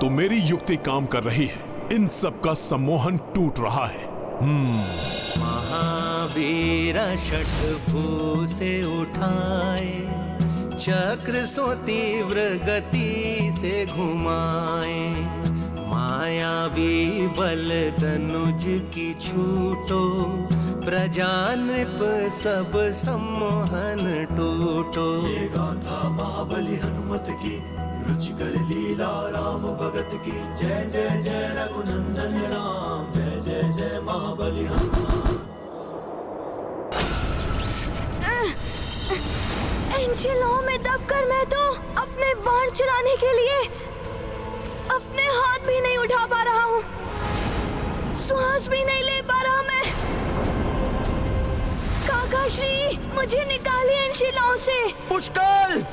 तो मेरी युक्ति काम कर रही है। इन सब का सम्मोहन टूट रहा है। महावीर षटभु से उठाए, चक्र सो तीव्र गति से घुमाए। मायावी बल धनुज की छूटो, प्रजा नृप सब सम्मोहन टूटो। ये गाथा महाबली हनुमत की, रुचिकर लीला राम भगत की। जय जय जय रघुनंदन राम, जय जय जय महाबली हनुमान। इन शिलाओं में दबकर मैं तो अपने बाण चलाने के लिए अपने हाथ भी नहीं उठा पा रहा हूँ, श्वास भी नहीं ले पा रहा मैं। काका श्री, मुझे निकालिए इन शिलाओं से। पुष्कल,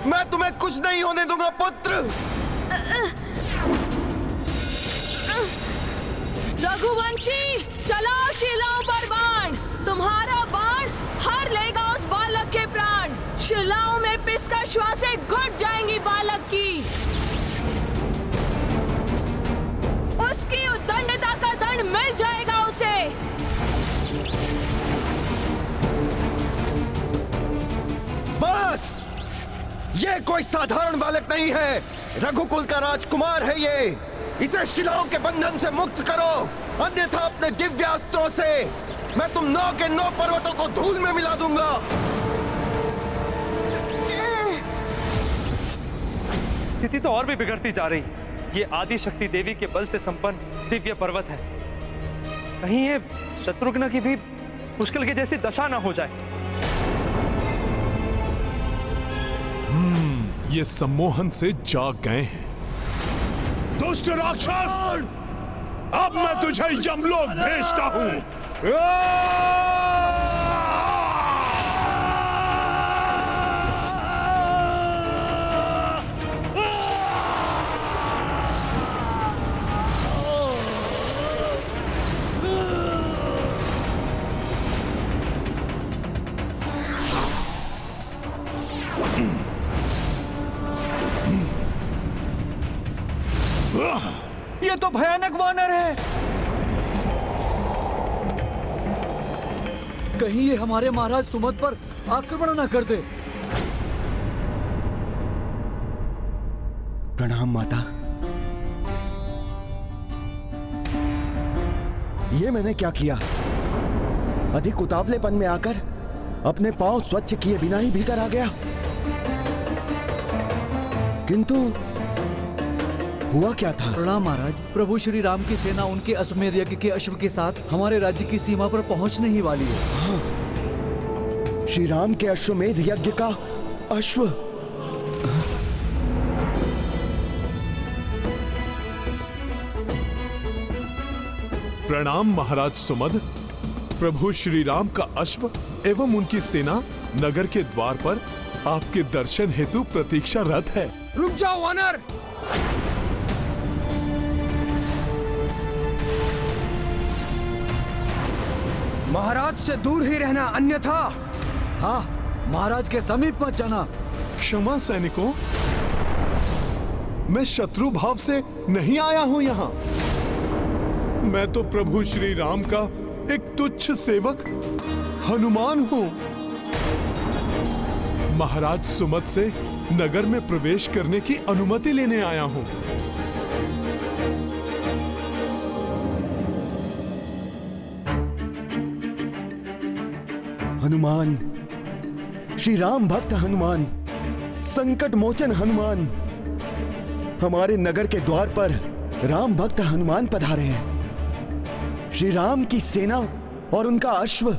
मैं तुम्हें कुछ नहीं होने दूंगा पुत्र। रघुवंशी, चलाओ शिलाओं पर बाण। तुम्हारा बाण हर लेगा उस बालक के प्राण। शिलाओं में पिसकर श्वासें घुट जाएंगी बालक की। उसकी उद्दंडता का दंड मिल जाएगा उसे। बस, ये कोई साधारण बालक नहीं है, रघुकुल का राजकुमार है ये। इसे शिलाओं के बंधन से मुक्त करो, अन्यथा अपने दिव्यास्त्रों से मैं तुम 9 के 9 पर्वतों को धूल में मिला दूंगा। स्थिति तो और भी बिगड़ती जा रही। ये आदि शक्ति देवी के बल से संपन्न दिव्य पर्वत है, कहीं ये शत्रुघ्न की भी पुष्कल के जैसी दशा ना हो जाए। ये सम्मोहन से जाग गए हैं। दुष्ट राक्षस, अब मैं तुझे यमलोक भेजता हूं। ये तो भयानक वानर है। कहीं ये हमारे महाराज सुमत पर आक्रमण न कर दे। प्रणाम माता। ये मैंने क्या किया? अधिक उतावलेपन में आकर अपने पांव स्वच्छ किए बिना ही भीतर आ गया। किंतु हुआ क्या था? प्रणाम महाराज। प्रभु श्री राम की सेना उनके अश्वमेध यज्ञ के अश्व के साथ हमारे राज्य की सीमा पर पहुंचने ही वाली है। हाँ, श्री राम के अश्वमेध यज्ञ का अश्व। प्रणाम महाराज सुमद। प्रभु श्री राम का अश्व एवं उनकी सेना नगर के द्वार पर आपके दर्शन हेतु प्रतीक्षारत है। रुक जाओ वानर। महाराज से दूर ही रहना, अन्यथा। हाँ, महाराज के समीप मत जाना। क्षमा सैनिकों, मैं शत्रु भाव से नहीं आया हूं यहाँ। मैं तो प्रभु श्री राम का एक तुच्छ सेवक हनुमान हूं। महाराज सुमत से नगर में प्रवेश करने की अनुमति लेने आया हूं। हनुमान, श्री राम भक्त हनुमान, संकट मोचन हनुमान, हमारे नगर के द्वार पर राम भक्त हनुमान पधारे हैं। श्री राम की सेना और उनका अश्व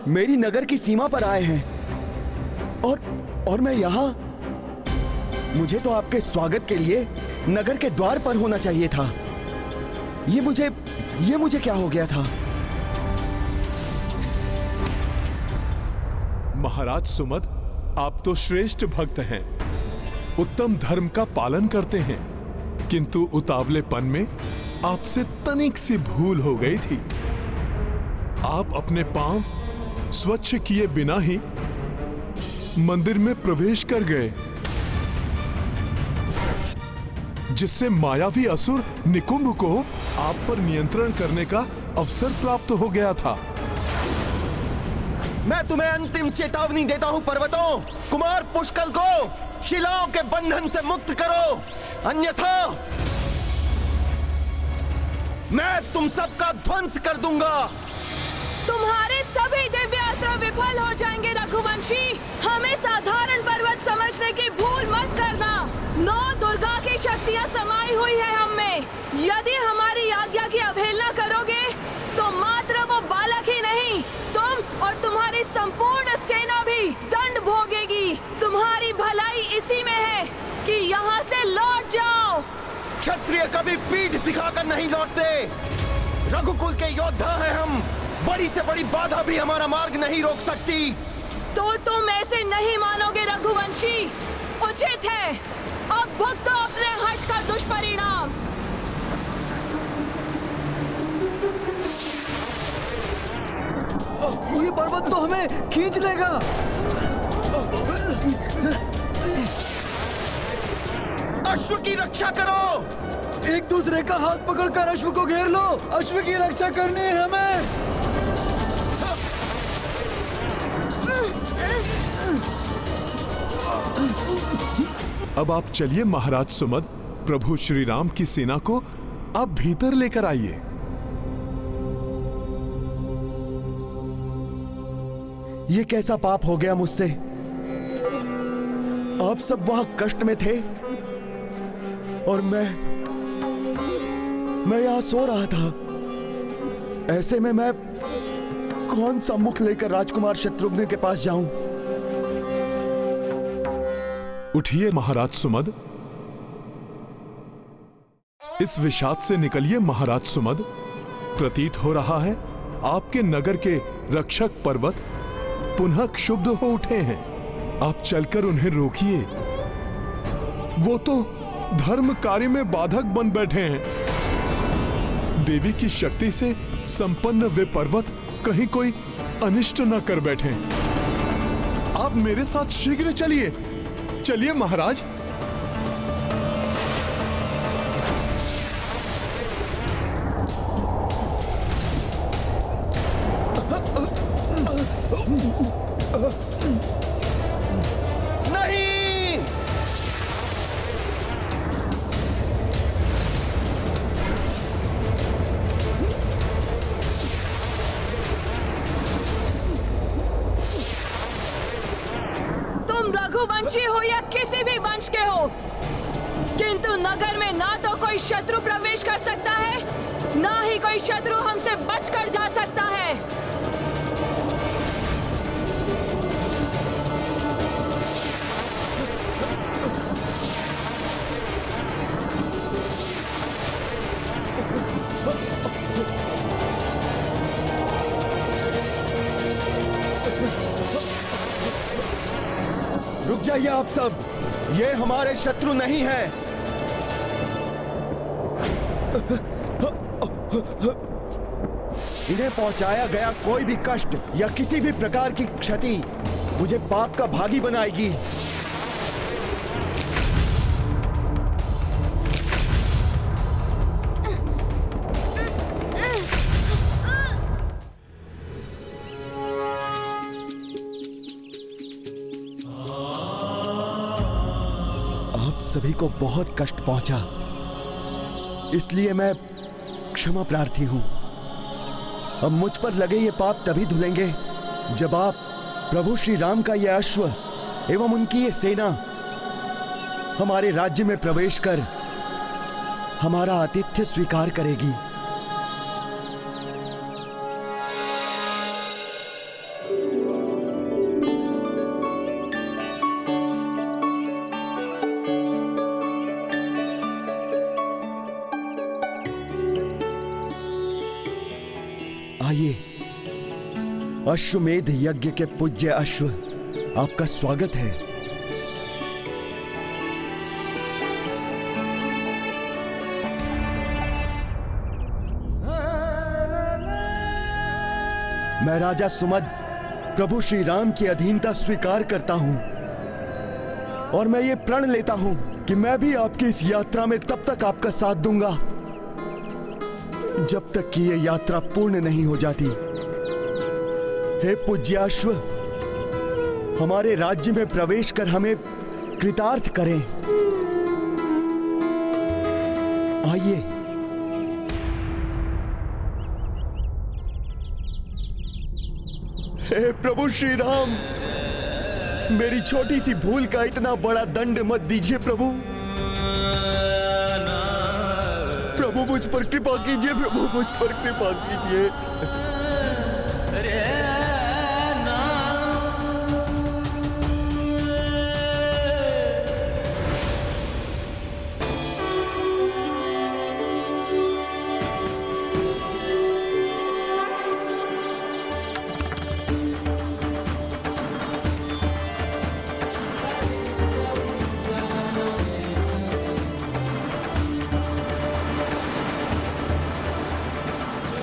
मेरी नगर की सीमा पर आए हैं और मैं यहां। मुझे तो आपके स्वागत के लिए नगर के द्वार पर होना चाहिए था। ये मुझे क्या हो गया था? महाराज सुमद, आप तो श्रेष्ठ भक्त हैं, उत्तम धर्म का पालन करते हैं, किंतु उतावलेपन में आपसे तनिक सी भूल हो गई थी। आप अपने पांव स्वच्छ किए बिना ही मंदिर में प्रवेश कर गए। जिससे मायावी असुर निकुंभ को आप पर नियंत्रण करने का अवसर प्राप्त हो गया था। मैं तुम्हें अंतिम चेतावनी देता हूं पर्वतों, कुमार पुष्कल को शिलाओं के बंधन से मुक्त करो, अन्यथा मैं तुम सबका ध्वंस कर दूंगा। तुम्हारे सभी दिव्यास्त्र विफल हो जाएंगे रघुवंशी। हमें साधारण पर्वत समझने की भूल मत करना। 9 दुर्गा की शक्तियां समाई हुई है हम में। यदि हमारी आज्ञा की अवहेलना करोगे तो मात्र वो बालक ही नहीं, तुम और तुम्हारी संपूर्ण सेना भी दंड भोगेगी। तुम्हारी भलाई इसी में है कि यहाँ से लौट जाओ। क्षत्रिय कभी पीठ दिखाकर नहीं लौटते। रघुकुल के योद्धा हैं हम, बड़ी से बड़ी बाधा भी हमारा मार्ग नहीं रोक सकती। तो तुम ऐसे नहीं मानोगे रघुवंशी। उचित है, अब भुगतो अपने हठ का दुष्परिणाम। ये पर्वत तो हमें खींच लेगा। अश्व की रक्षा करो। एक दूसरे का हाथ पकड़कर अश्व को घेर लो। अश्व की रक्षा करनी है हमें। अब आप चलिए महाराज सुमद, प्रभु श्री राम की सेना को आप भीतर लेकर आइए। ये कैसा पाप हो गया मुझसे? आप सब वहां कष्ट में थे और मैं यहां सो रहा था। ऐसे में मैं कौन सा मुख लेकर राजकुमार शत्रुघ्न के पास जाऊं? उठिए महाराज सुमद, इस विषाद से निकलिए महाराज सुमद। प्रतीत हो रहा है आपके नगर के रक्षक पर्वत पुनः क्षुब्ध हो उठे हैं। आप चलकर उन्हें रोकिए। वो तो धर्म कार्य में बाधक बन बैठे हैं। देवी की शक्ति से संपन्न वे पर्वत कहीं कोई अनिष्ट न कर बैठे। आप मेरे साथ शीघ्र चलिए। चलिए महाराज। नहीं, तुम रघुवंशी हो या किसी भी वंश के हो, किंतु नगर में ना तो कोई शत्रु प्रवेश कर सकता है, ना ही कोई शत्रु हमसे बचकर जा सकता है। रुक जाइए आप सब, ये हमारे शत्रु नहीं हैं। इन्हें पहुंचाया गया कोई भी कष्ट या किसी भी प्रकार की क्षति मुझे पाप का भागी बनाएगी। आप सभी को बहुत कष्ट पहुंचा, इसलिए मैं क्षमा प्रार्थी हूं। अब मुझ पर लगे ये पाप तभी धुलेंगे जब आप प्रभु श्री राम का ये अश्व एवं उनकी ये सेना हमारे राज्य में प्रवेश कर हमारा आतिथ्य स्वीकार करेगी। आइए, अश्वमेध यज्ञ के पूज्य अश्व, आपका स्वागत है। मैं राजा सुमद प्रभु श्री राम की अधीनता स्वीकार करता हूं और मैं ये प्रण लेता हूं कि मैं भी आपकी इस यात्रा में तब तक आपका साथ दूंगा जब तक कि ये यात्रा पूर्ण नहीं हो जाती। हे पूज्याश्व, हमारे राज्य में प्रवेश कर हमें कृतार्थ करें। आइए। हे प्रभु श्री राम, मेरी छोटी सी भूल का इतना बड़ा दंड मत दीजिए प्रभु। प्रभु मुझ पर कृपा कीजिए, प्रभु मुझ पर कृपा कीजिए।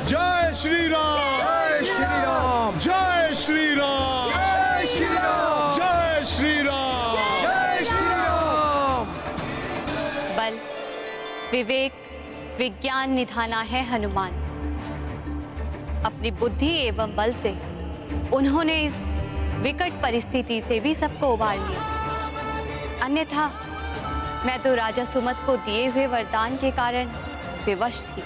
जय श्री राम, जय श्री राम, जय श्री राम, जय श्री राम, जय श्री राम। जय श्री राम। बल, विवेक, विज्ञान निधाना है हनुमान। अपनी बुद्धि एवं बल से उन्होंने इस विकट परिस्थिति से भी सबको उबार लिया। अन्यथा मैं तो राजा सुमत को दिए हुए वरदान के कारण विवश थी।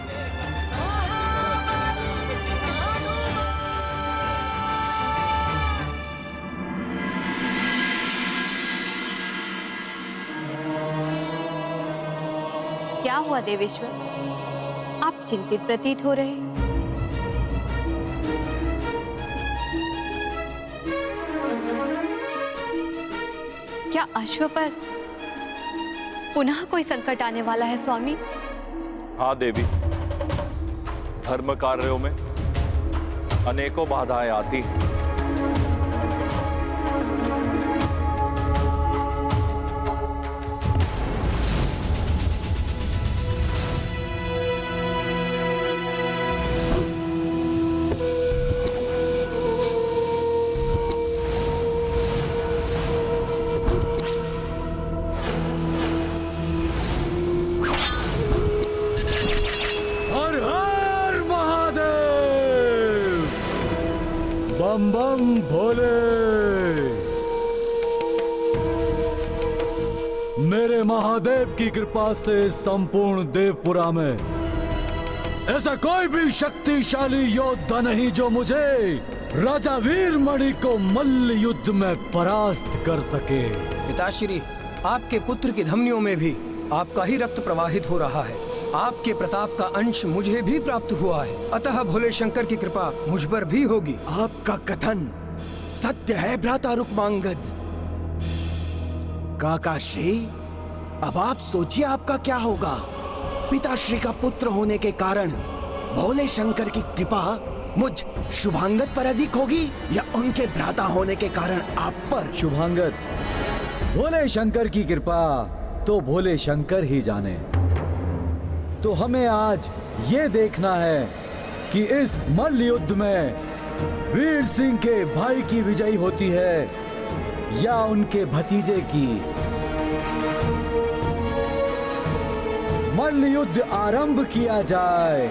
क्या हुआ देवेश्वर, आप चिंतित प्रतीत हो रहे? क्या अश्व पर पुनः कोई संकट आने वाला है स्वामी? हाँ देवी, धर्म कार्यों में अनेकों बाधाएं आती हैं। बम बम भोले। मेरे महादेव की कृपा से संपूर्ण देवपुरा में ऐसा कोई भी शक्तिशाली योद्धा नहीं जो मुझे राजा वीरमणि को मल्ल युद्ध में परास्त कर सके। पिताश्री, आपके पुत्र की धमनियों में भी आपका ही रक्त प्रवाहित हो रहा है। आपके प्रताप का अंश मुझे भी प्राप्त हुआ है, अतः भोले शंकर की कृपा मुझ पर भी होगी। आपका कथन सत्य है भ्राता रुक्मांगद। काकाश्री, अब आप सोचिए आपका क्या होगा। पिताश्री का पुत्र होने के कारण भोले शंकर की कृपा मुझ शुभांगद पर अधिक होगी या उनके भ्राता होने के कारण आप पर? शुभांगद, भोले शंकर की कृपा तो भोले शंकर ही जाने। तो हमें आज ये देखना है कि इस मल्ल युद्ध में वीर सिंह के भाई की विजयी होती है या उनके भतीजे की। मल्ल युद्ध आरंभ किया जाए।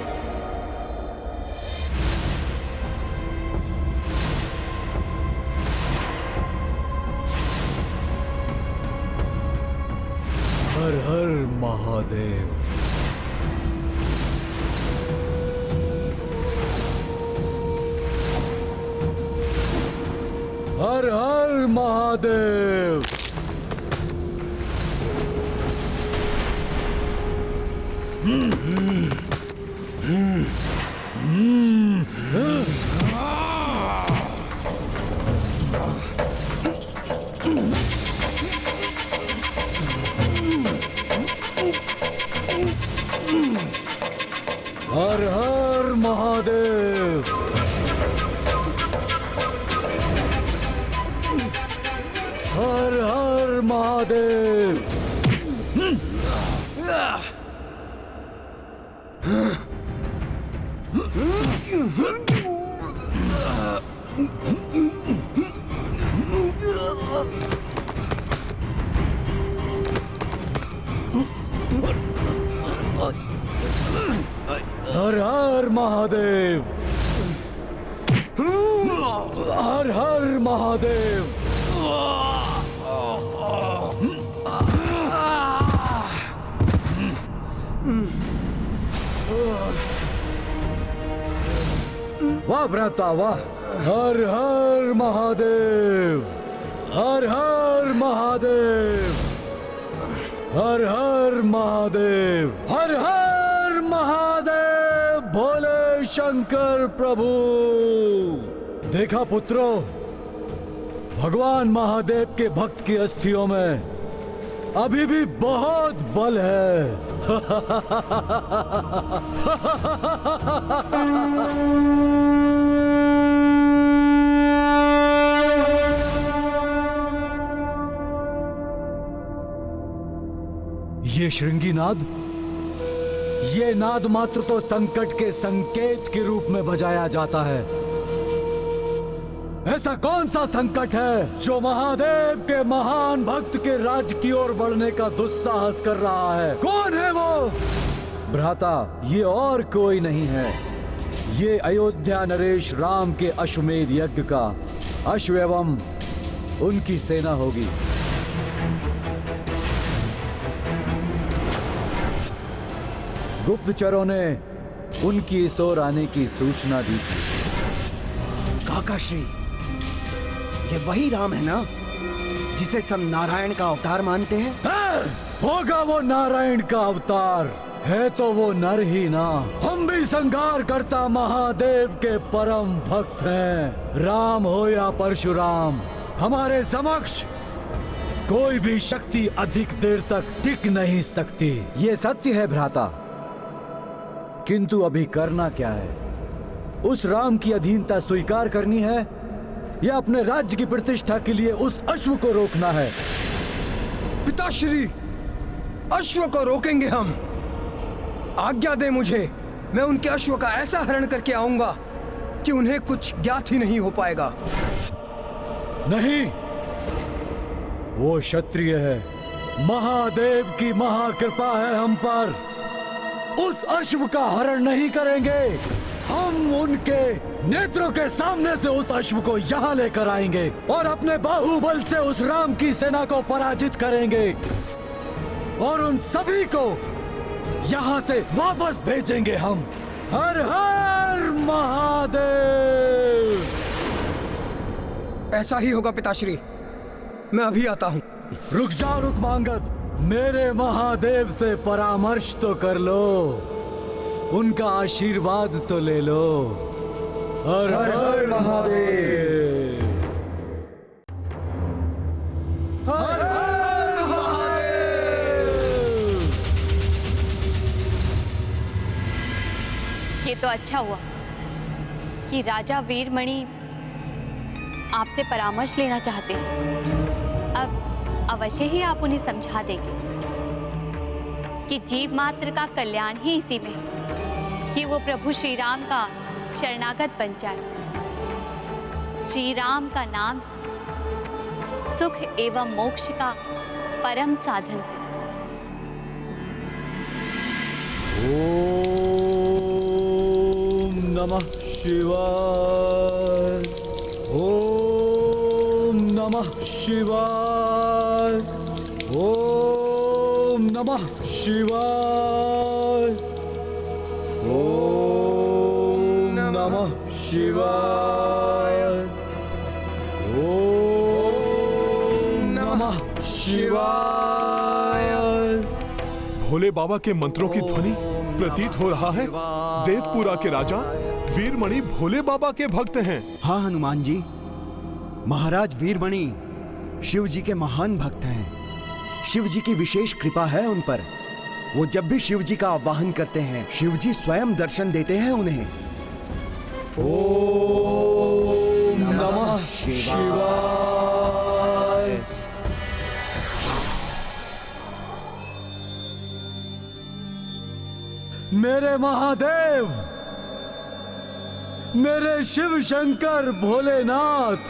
हर हर महादेव। हर हर महादेव। हर हर महादेव। हर हर महादेव। हर हर महादेव, हर हर महादेव। वाह भ्राता वाह। हर हर महादेव, हर हर महादेव, हर हर महादेव, हर हर महादेव। भोले शंकर प्रभु। देखा पुत्रों, भगवान महादेव के भक्त की अस्थियों में अभी भी बहुत बल है। ये श्रृंगी नाद, ये नाद मात्र तो संकट के संकेत के रूप में बजाया जाता है। ऐसा कौन सा संकट है जो महादेव के महान भक्त के राज्य की ओर बढ़ने का दुस्साहस कर रहा है? कौन है वो? भ्राता, ये और कोई नहीं है, ये अयोध्या नरेश राम के अश्वमेध यज्ञ का अश्व एवं उनकी सेना होगी। गुप्तचरों ने उनकी इस ओर आने की सूचना दी थी। काकाश्री, ये वही राम है ना जिसे सब नारायण का अवतार मानते हैं? होगा वो नारायण का अवतार, है तो वो नर ही ना। हम भी संहार करता महादेव के परम भक्त हैं। राम हो या परशुराम, हमारे समक्ष कोई भी शक्ति अधिक देर तक टिक नहीं सकती। ये सत्य है भ्राता, किंतु अभी करना क्या है? उस राम की अधीनता स्वीकार करनी है या अपने राज्य की प्रतिष्ठा के लिए उस अश्व को रोकना है? पिताश्री, अश्व को रोकेंगे हम। आज्ञा दे मुझे, मैं उनके अश्व का ऐसा हरण करके आऊंगा कि उन्हें कुछ ज्ञात ही नहीं हो पाएगा। नहीं, वो क्षत्रिय है, महादेव की महाकृपा है हम पर। उस अश्व का हरण नहीं करेंगे, हम उनके नेत्रों के सामने से उस अश्व को यहाँ लेकर आएंगे और अपने बाहुबल से उस राम की सेना को पराजित करेंगे और उन सभी को यहाँ से वापस भेजेंगे हम। हर हर महादेव। ऐसा ही होगा पिताश्री, मैं अभी आता हूँ। रुक जाओ रुक्मांगद, मेरे महादेव से परामर्श तो कर लो, उनका आशीर्वाद तो ले लो। हर हर महादेव, हर हर महादेव। ये तो अच्छा हुआ कि राजा वीरमणि आपसे परामर्श लेना चाहते हैं। अब अवश्य ही आप उन्हें समझा देंगे कि जीव मात्र का कल्याण ही इसी में है कि वो प्रभु श्री राम का शरणागत बन जाए। श्री राम का नाम सुख एवं मोक्ष का परम साधन है। ओम नमः शिवाय, ओम नमः शिवाय, ओम नमः शिवाय, ओम नमः शिवाय, ओम नमः शिवाय। भोले बाबा के मंत्रों की ध्वनि प्रतीत हो रहा है देवपुरा के राजा वीरमणि भोले बाबा के भक्त हैं। हाँ हनुमान जी, महाराज वीरमणि शिव जी के महान भक्त हैं। शिव जी की विशेष कृपा है उन पर। वो जब भी शिव जी का आवाहन करते हैं, शिव जी स्वयं दर्शन देते हैं उन्हें। ओम नमः शिवाय। मेरे महादेव, मेरे शिव शंकर भोलेनाथ,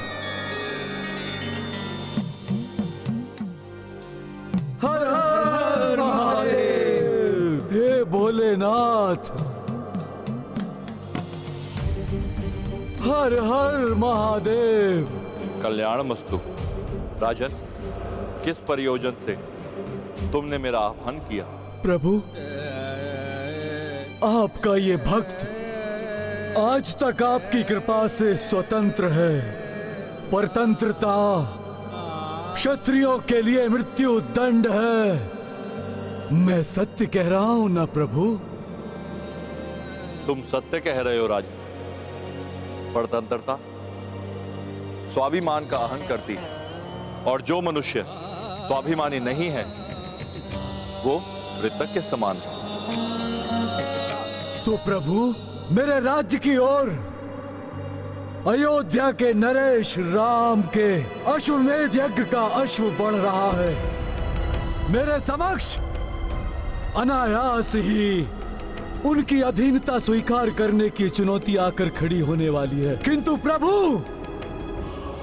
हर हर महादेव। हे भोलेनाथ, हर हर महादेव। कल्याण मस्तु। राजन, किस प्रयोजन से तुमने मेरा आह्वान किया? प्रभु, आपका ये भक्त आज तक आपकी कृपा से स्वतंत्र है। परतंत्रता क्षत्रियों के लिए मृत्यु दंड है। मैं सत्य कह रहा हूं ना प्रभु? तुम सत्य कह रहे हो राजन। परतंत्रता स्वाभिमान का आहन करती है, और जो मनुष्य स्वाभिमानी नहीं है वो मृतक के समान है। तो प्रभु, मेरे राज्य की ओर अयोध्या के नरेश राम के अश्वमेध यज्ञ का अश्व बढ़ रहा है। मेरे समक्ष अनायास ही उनकी अधीनता स्वीकार करने की चुनौती आकर खड़ी होने वाली है। किंतु प्रभु,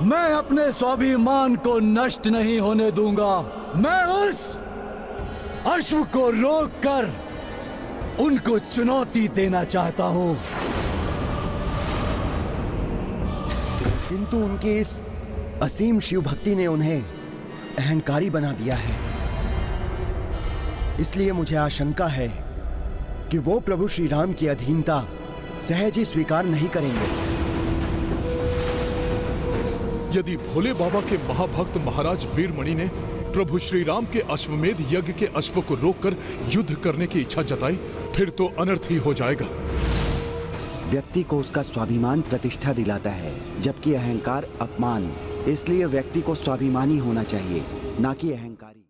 मैं अपने स्वाभिमान को नष्ट नहीं होने दूंगा। मैं उस अश्व को रोककर उनको चुनौती देना चाहता हूं। किंतु उनकी इस असीम शिव भक्ति ने उन्हें अहंकारी बना दिया है। इसलिए मुझे आशंका है कि वो प्रभु श्री राम की अधीनता सहज ही स्वीकार नहीं करेंगे। यदि भोले बाबा के महाभक्त महाराज वीरमणि ने प्रभु श्री राम के अश्वमेध यज्ञ के अश्व को रोककर युद्ध करने की इच्छा जताई, फिर तो अनर्थ ही हो जाएगा। व्यक्ति को उसका स्वाभिमान प्रतिष्ठा दिलाता है, जबकि अहंकार अपमान। इसलिए व्यक्ति को स्वाभिमानी होना चाहिए, ना कि अहंकारी।